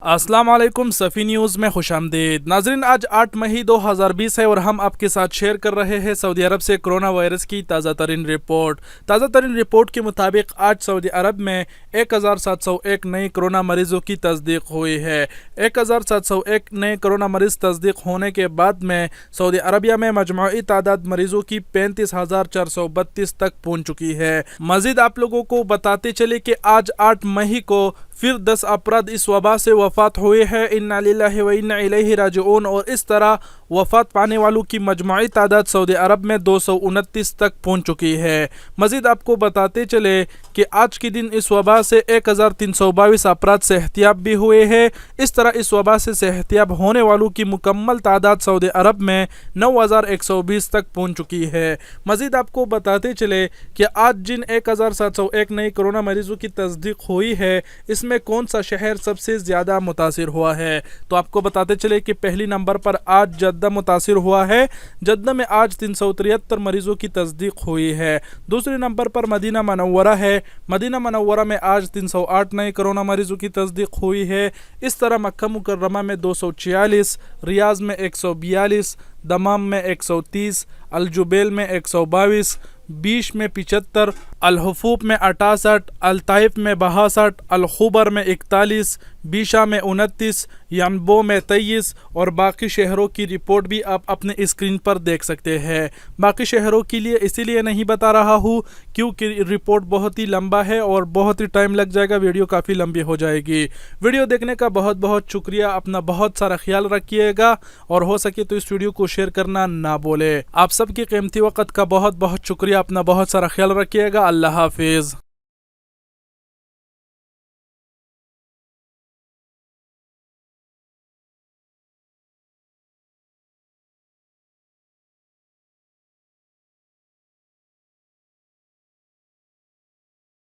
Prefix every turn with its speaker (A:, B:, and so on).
A: अस्सलाम वालेकुम सफ़ी न्यूज़ में खुश आमदीद। नाजरीन, आज 8 मई 2020 है और हम आपके साथ शेयर कर रहे हैं सऊदी अरब से कोरोना वायरस की ताज़ा तरीन रिपोर्ट। ताज़ा तरीन रिपोर्ट के मुताबिक आज सऊदी अरब में 1701 नए कोरोना मरीज़ों की तस्दीक हुई है। 1701 नए कोरोना मरीज़ तस्दीक होने के बाद में सऊदी अरबिया में मजमूई तादाद मरीज़ों की 35,432 तक पहुँच चुकी है। मज़ीद आप लोगों को बताते चले कि आज 8 मई को फिर 10 अफराद इस वबा से वफ़ात हुए हैं। इन्ना लिल्लाहि व इन्ना इलैहि राजिऊन। और इस तरह वफ़ात पाने वालों की मजमूई तादाद सऊदी अरब में 229 तक पहुँच चुकी है। मज़ीद आपको बताते चले कि आज के दिन इस वबा से 1322 अफराद सेहतियाब भी हुए हैं। इस तरह इस वबा से सेहतियाब होने वालों की मुकम्मल तादाद सऊदी अरब में 9120 तक पहुँच चुकी है। मज़ीद आपको बताते चले कि आज जिन 1701 नए कोरोना मरीज़ों की तस्दीक हुई है, इसमें कौन सा शहर सबसे ज़्यादा मुतासिर हुआ है। तो आपको बताते चले कि पहली नंबर पर आज जद्दा मुतासिर हुआ है। जद्दा में आज 373 मरीज़ों की तस्दीक हुई है। दूसरे नंबर पर मदीना मनव्वरा है। मदीना मनव्वरा में आज 308 नए कोरोना मरीज़ों की तस्दीक हुई है। इस तरह मक्का मुकर्रमा में 246, रियाज में 142, दमाम में 130, अलजुबैल में 122, बीश में 75, अलहुफूफ में 68, अलताइफ में 62, अलखुबर में 41, बीशा में 29, यम्बो में 23 और बाकी शहरों की रिपोर्ट भी आप अपने स्क्रीन पर देख सकते हैं। बाकी शहरों के लिए इसीलिए नहीं बता रहा हूँ क्योंकि रिपोर्ट बहुत ही लंबा है और बहुत ही टाइम लग जाएगा, वीडियो काफ़ी लंबी हो जाएगी। वीडियो देखने का बहुत बहुत शुक्रिया। अपना बहुत सारा ख्याल रखिएगा और हो सके तो इस वीडियो को शेयर करना ना भूले। आप सबके कीमती वक़्त का बहुत बहुत शुक्रिया। अपना बहुत सारा ख्याल रखिएगा। अल्लाह हाफिज़।